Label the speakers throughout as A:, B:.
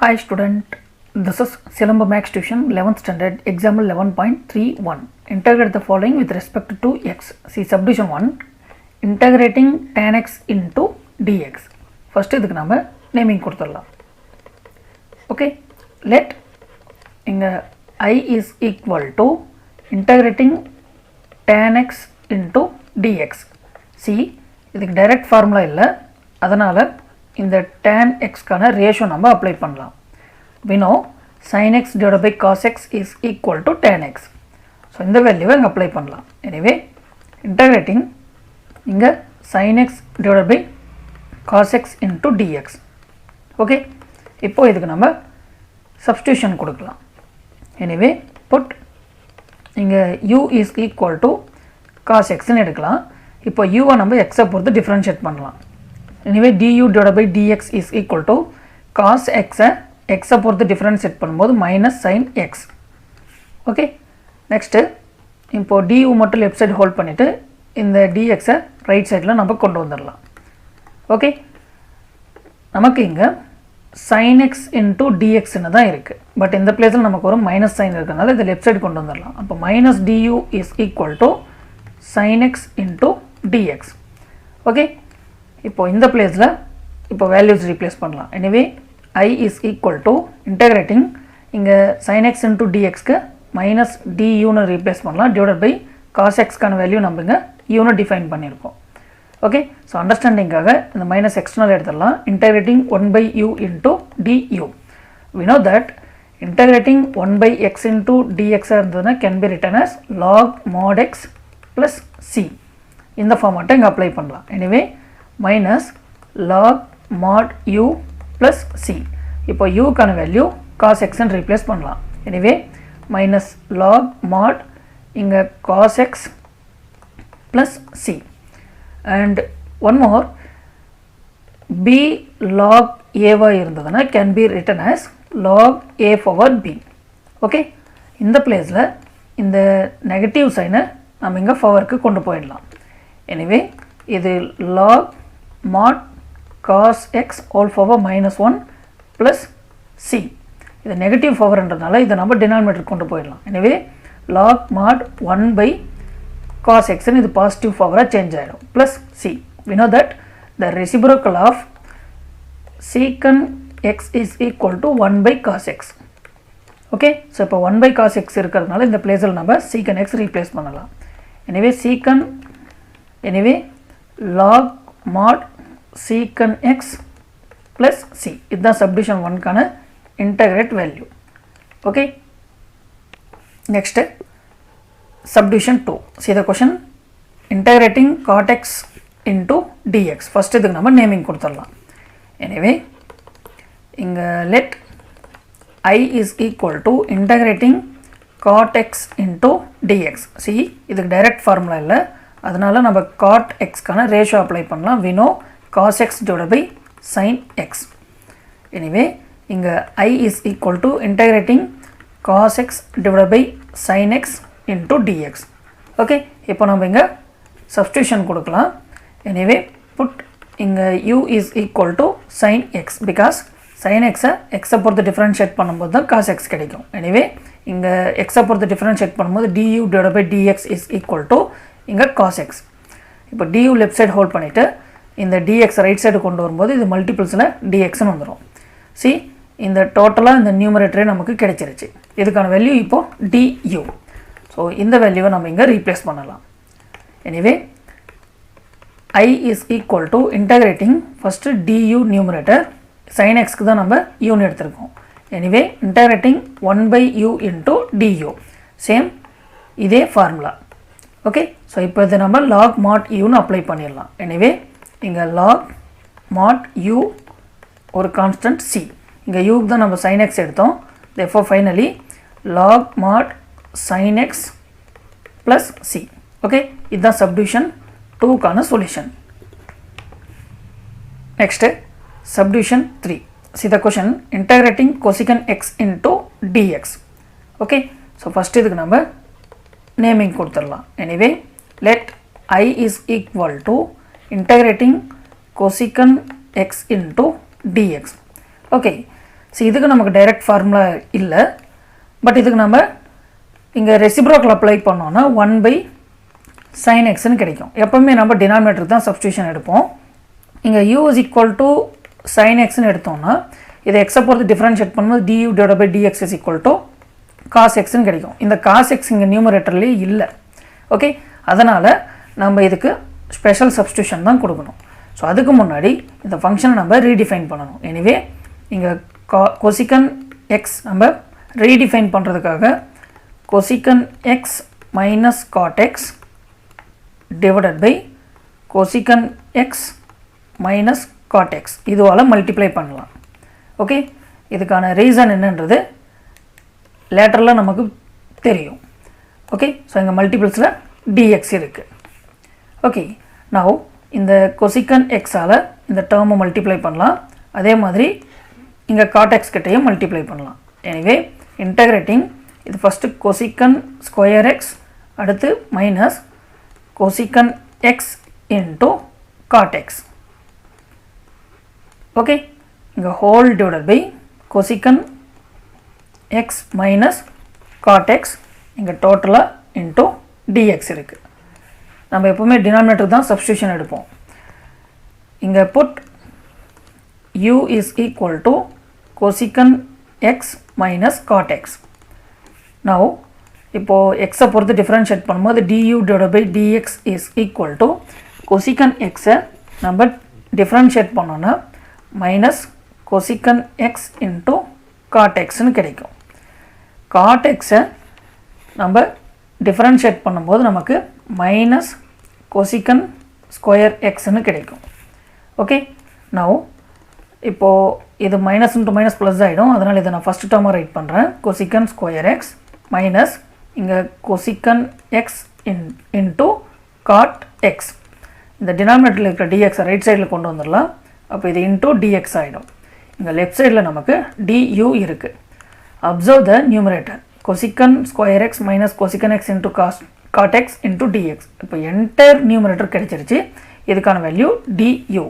A: Hi student, this is Silamba Max Tuition 11th standard example 11.31. Integrate the following with respect to x. See subdivision 1, integrating tan x into dx. First இதுக்கு நாம naming கொடுத்துடலாம். Okay, let இங்க I is equal to integrating tan x into dx. See இதுக்கு direct formula இல்ல, அதனால இந்த tan x கான ratio நம்ம apply பண்ணலாம். We know sin x divided by cos x is equal to tan x. So இந்த வேல்யூவை இங்க apply பண்ணலாம். Anyway, integrating இங்க sin x divided by cos x into dx. Okay, இப்போ இதுக்கு நம்ம substitution கொடுக்கலாம். Anyway, put இங்க u is equal to cos x ன்னு எடுக்கலாம். இப்போ u வை நம்ம x பொறுத்து differentiate பண்ணலாம். Anyway, du divided by dx is equal to cos x x பொறுத்து differentiate பண்ணும்போது minus sin x. Okay, next இப்போ du மட்டும் left side hold பண்ணிட்டு இந்த dx right sideல நம்ம கொண்டு வந்துடலாம். Okay, நமக்கு இங்க sin x into dx ன்னு தான் இருக்கு, பட் இந்த பிளேஸ்ல நமக்கு ஒரு மைனஸ் சைன் இருக்கனால இத லெஃப்ட் சைடு கொண்டு வந்துடலாம். அப்ப minus du is equal to sin x into dx. Okay, இப்போ இந்த பிளேஸ்ல இப்போ வேல்யூஸ் ரீப்ளேஸ் பண்ணலாம். Anyway I is equal to integrating இங்க sin x into dx க்கு minus du ன்னு ரீப்ளேஸ் பண்ணலாம் divided by cos x கான வேல்யூ நம்ம இங்க u ன்னு டிஃபைன் பண்ணிருக்கோம். ஓகே, சோ அண்டர்ஸ்டாண்டிங்காக இந்த மைனஸ் எக்ஸ்டர்னல் எடுத்துடலாம். integrating 1 by u into du. We know that integrating 1 by x into dx இருந்ததுன்னா can be written as log mod x plus c. இந்த ஃபார்மட்டை இங்க அப்ளை பண்ணலாம். Anyway minus log mod u plus c. இப்போ u கான value cos x ன்னு replace பண்ணலாம். Anyway minus log mod இங்க cos x plus c. And one more, b log a வா இருந்ததுன்னா can be written as log a power b. Okay, இந்த பிளேஸ்ல இந்த நெகட்டிவ் சைனை நம்ம இங்க பவருக்கு கொண்டு போயிடலாம். எனிவே இது log mod cos x whole power minus 1 plus c. இது நெகட்டிவ் பவர்ன்றதால இதை நம்ம டினாமினேட்டர் கொண்டு போயிடலாம். எனவே log mod 1 by cos x ன்னு இது பாசிட்டிவ் பவரா சேஞ்ச் ஆயிடும் plus c. We know that the reciprocal of secant x is equal to 1 by cos x. Okay, so இப்போ 1 by cos x இருக்கிறதுனால இந்த பிளேஸில் நம்ம secant x ரீப்ளேஸ் பண்ணலாம். எனவே secant எனவே log mod secant x plus c. இதுதான் subdivision 1 கான integrate value. Okay, next subdivision 2. See the question, integrating cot x into dx. First இதுக்கு நம்ம naming கொடுத்துடலாம். Anyway, இங்க let I is equal to integrating cot x into dx. See, இதுக்கு direct formula இல்ல, அதனால நம்ம cot x கான ratio apply பண்ணலாம். We know cos x divided by sin x. Anyway, இங்க I is equal to integrating cos x divided by sin x into dx. Okay, இப்போ நம்ம இங்க substitution கொடுக்கலாம். Anyway, put இங்க u is equal to sin x because sin x x பொறுத்து differentiate பண்ணும்போது தான் cos x கிடைக்கும். Anyway, இங்க x பொறுத்து differentiate பண்ணும்போது du divided by dx is equal to இங்க cos x. இப்போ du left side hold பண்ணிட்டு இந்த dx ரைட் சைடு கொண்டு வரும்போது இது மல்டிபிள்ஸ்ல dx ன்னு வந்துரும். See, இந்த டோட்டலா இந்த நியூமரேட்டரே நமக்கு கிடைச்சிருச்சு. இதுக்கான வேல்யூ இப்போ du. சோ இந்த வேல்யூவை நம்ம இங்க ரீப்ளேஸ் பண்ணலாம். Anyway I is equal to integrating first du numerator sin x க்கு தான் நம்ம u ன்னு எடுத்துறோம். Anyway integrating 1 by u into du. Same இதே ஃபார்முலா. ஓகே, சோ இப்போ இத நம்ம log mod u ன்னு அப்ளை பண்ணிரலாம். எனிவே இங்க log mod u ஒரு கான்ஸ்டன்ட் c. இங்க u க்கு தான் நம்ம sin x எடுத்தோம். therefore finally log mod sin x plus c. okay, இதுதான் subdivision 2 கான solution. next subdivision 3. see the question, integrating cosecant x into dx. okay, so first இதுக்கு நம்ம naming கொடுத்துடலாம். anyway, let I is equal to integrating cosecant x into dx. okay, so இதுக்கு நமக்கு direct formula இல்லை. But இதுக்கு நம்ம இங்கே reciprocal apply பண்ணோன்னா 1/sin xன்னு கிடைக்கும். எப்போவுமே நம்ம டினாமினேட்டர் தான் சப்ஸ்டியூஷன் எடுப்போம். இங்கே u is equal to sin xன்னு எடுத்தோம்னா இதை எக்ஸை பொறுத்து டிஃப்ரென்ஷியேட் பண்ணும்போது du/dx is equal to cos xன்னு கிடைக்கும். இந்த cos x இங்கே நியூமரேட்டர்லேயே இல்லை. ஓகே, அதனால் நம்ம இதுக்கு ஸ்பெஷல் சப்ஸ்டியூஷன் தான் கொடுக்கணும். ஸோ அதுக்கு முன்னாடி இந்த ஃபங்க்ஷனை நம்ம ரீடிஃபைன் பண்ணணும். எனிவே இங்கே cosecant x நம்ம ரீடிஃபைன் பண்ணுறதுக்காக cosecant x minus cot x divided by cosecant x minus cot x இதுவால் மல்டிப்ளை பண்ணலாம். ஓகே, இதுக்கான ரீசன் என்னன்றது லேட்டரில் நமக்கு தெரியும். ஓகே, ஸோ இங்கே மல்டிபிள்ஸில் dx இருக்குது. ஓகே, நவ் இந்த cosecant xஆல் இந்த டேர்மை மல்டிப்ளை பண்ணலாம். அதே மாதிரி இங்கே cot x கிட்டையும் மல்டிப்ளை பண்ணலாம். எனிவே இன்டகிரேட்டிங் இது ஃபஸ்ட்டு cosecant ஸ்கொயர் x அடுத்து minus cosecant x into cot x. Okay, இங்கே whole divided by cosecant x minus cot x இங்கே டோட்டலாக இன்ட்டு dx இருக்குது. நம்ம எப்போவுமே டினாமினேட்டர் தான் சப்ஸ்டியூஷன் எடுப்போம். இங்கே put u is equal to cosecant x minus cot x. Now இப்போது எக்ஸை பொறுத்து டிஃப்ரென்ஷியேட் பண்ணும்போது du/dx is equal to cosecant xஐ நம்ம டிஃப்ரென்ஷியேட் பண்ணோன்னா minus cosecant x into cot xன்னு கிடைக்கும். cot xஐ நம்ம டிஃப்ரென்ஷியேட் பண்ணும்போது நமக்கு மைனஸ் cosecant ஸ்கொயர் xன்னு கிடைக்கும். ஓகே, நவ் இப்போது இது மைனஸ் இன்ட்டு மைனஸ் ப்ளஸ் ஆகிடும். அதனால் இதை நான் ஃபஸ்ட்டு டேர்மாக ரைட் பண்ணுறேன். cosecant ஸ்கொயர் x மைனஸ் இங்கே cosecant x into cot x. இந்த டினாமினேட்டரில் இருக்கிற dx ரைட் சைடில் கொண்டு வந்துடலாம். அப்போ இது இன்ட்டு dx ஆகிடும். இங்கே லெஃப்ட் சைடில் நமக்கு du இருக்குது. Observe the numerator cosecant square x minus cosecant x into cot x into dx. இப்போ என்டையர் நியூமரேட்டர் கிடைச்சிருச்சு. இதுக்கான வேல்யூ du.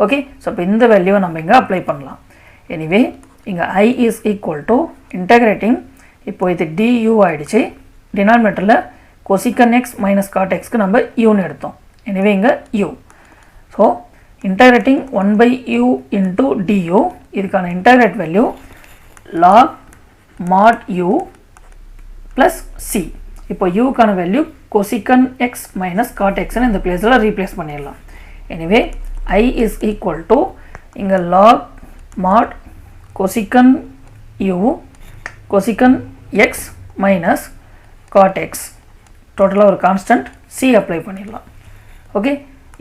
A: ஓகே, ஸோ இப்போ இந்த வேல்யூவை நம்ம இங்கே அப்ளை பண்ணலாம். எனிவே இங்கே i is equal to integrating இப்போது இது du ஆகிடுச்சு. டினாமினேட்டரில் cosecant x மைனஸ் cot xக்கு நம்ம uன்னு எடுத்தோம். எனிவே இங்கே u. So integrating 1/u into du இதுக்கான integrate value log mod u plus c. இப்போ uக்கான value cosecant x minus cot xன்னு இந்த பிளேஸில் ரீப்ளேஸ் பண்ணிடலாம். Anyway i is equal to இங்கே log mod cosecant u cosecant x minus cot x டோட்டலாக ஒரு கான்ஸ்டன்ட் c அப்ளை பண்ணிடலாம். ஓகே,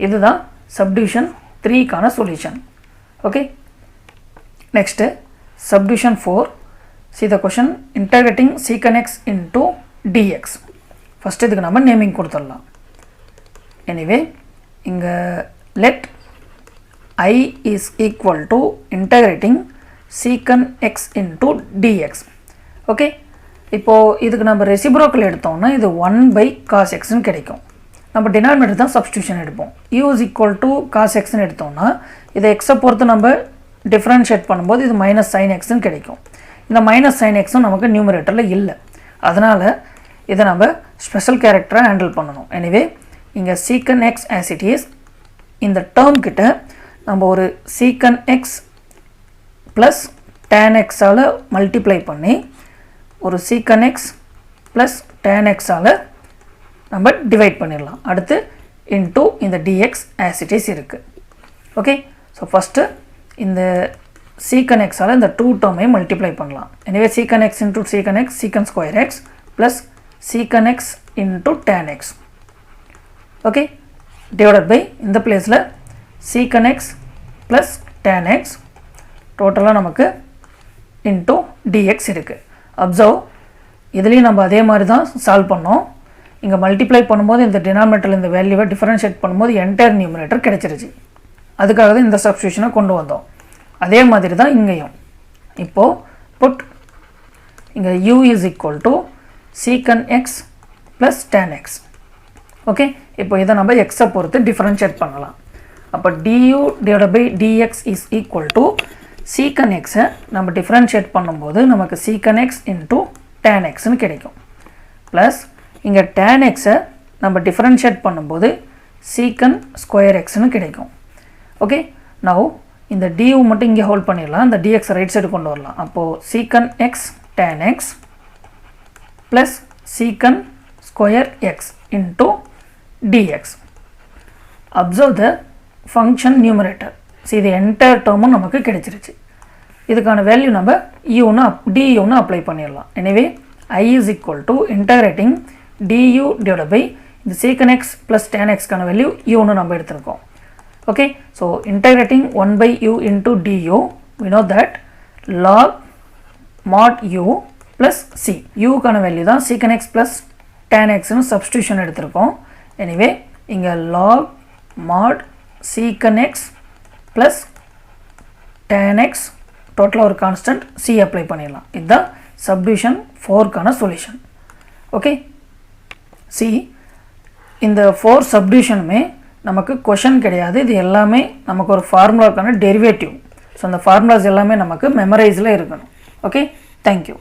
A: இதுதான் சப்டிவிஷன் 3க்கான solution. Okay, next subdivision 4. see the question integrating secant x into dx. First இதுக்கு நம்ம naming கொடுத்துடலாம். Anyway இங்கே let I is equal to integrating secant x into dx. Okay, இப்போது இதுக்கு நம்ம ரெசிப்ரோக்கல் எடுத்தோம்னா இது 1/cos xன்னு கிடைக்கும். நம்ம டினாமினேட்டர் தான் சப்ஸ்டியூஷன் எடுப்போம். u is equal to cos xன்னு எடுத்தோம்னா இதை எக்ஸை பொறுத்து நம்ம டிஃப்ரென்ஷியேட் பண்ணும்போது இது மைனஸ் sin xன்னு கிடைக்கும். இந்த மைனஸ் sin xம் நமக்கு நியூமரேட்டரில் இல்லை. அதனால் இதை நம்ம ஸ்பெஷல் கேரக்டராக ஹேண்டில் பண்ணணும். எனிவே இங்கே secant x as it is இந்த டேர்ம் கிட்ட நம்ம ஒரு secant x ப்ளஸ் tan xஆல் மல்டிப்ளை பண்ணி ஒரு secant x ப்ளஸ் tan xஆல் நம்ம டிவைட் பண்ணிடலாம். அடுத்து இன்ட்டு இந்த dx as it is இருக்குது. ஓகே, ஸோ ஃபஸ்ட்டு இந்த secant xஆல் இந்த 2 டேர்மையும் மல்டிப்ளை பண்ணலாம். எனவே secant x into secant x secant square x plus secant x into tan x. Okay, divided by இந்த பிளேஸில் secant x plus tan x டோட்டலாக நமக்கு இன்ட்டு dx இருக்குது. அப்சர்வ் இதுலேயும் நம்ம அதே மாதிரி தான் சால்வ் பண்ணோம். இங்கே மல்டிப்ளை பண்ணும்போது இந்த டினாமினேட்டரில் இந்த வேல்யூவை டிஃபரன்ஷியேட் பண்ணும்போது என்டையர் நியூமரேட்டர் கிடைச்சிருச்சு. அதுக்காக தான் இந்த சப்ஸ்டியூஷனை கொண்டு வந்தோம். அதே மாதிரி தான் இங்கேயும். இப்போது புட் இங்கே u is equal to secant x plus tan x. Okay, இப்போ இதை நம்ம எக்ஸை பொறுத்து டிஃபரன்ஷியேட் பண்ணலாம். அப்போ du divided by dx is equal to சீக்கன் எக்ஸை நம்ம டிஃப்ரென்ஷியேட் பண்ணும்போது நமக்கு சீக்கன் எக்ஸ் இன்ட்டு tan எக்ஸ்னு கிடைக்கும். ப்ளஸ் இங்கே tan எக்ஸை நம்ம டிஃப்ரென்ஷியேட் பண்ணும்போது சீக்கன் ஸ்கொயர் எக்ஸ்னு கிடைக்கும். ஓகே, நவ் இந்த du மட்டும் இங்கே ஹோல்ட் பண்ணிடலாம், இந்த dx ரைட் சைடு கொண்டு வரலாம். அப்போது secant x tan x plus secant square x into dx. Observe the function numerator. இது என்டையர் டேர்மும் நமக்கு கிடைச்சிருச்சு. இதுக்கான வேல்யூ நம்ம duன்னு அப்ளை பண்ணிடலாம். எனவே I is equal to integrating du divided by இந்த secant x plus tan x கான வேல்யூ uன்னு நம்ம எடுத்திருக்கோம். Okay, so integrating 1 by u into du, we know that log mod u plus c. u கான value தான் secant x plus tan xன்னு substitution எடுத்திருக்கோம். எனவே இங்கே log mod secant x plus tan x டோட்டலாக ஒரு கான்ஸ்டன்ட் c அப்ளை பண்ணிடலாம். இதுதான் சப்டிவிஷன் 4க்கான சொல்யூஷன். ஓகே, சி இந்த 4 சப்டிவிஷனுமே நமக்கு கொஷன் கிடையாது. இது எல்லாமே நமக்கு ஒரு ஃபார்முலாக்கான டெரிவேட்டிவ். ஸோ அந்த ஃபார்முலாஸ் எல்லாமே நமக்கு மெமரைஸில் இருக்கணும். Okay, thank you.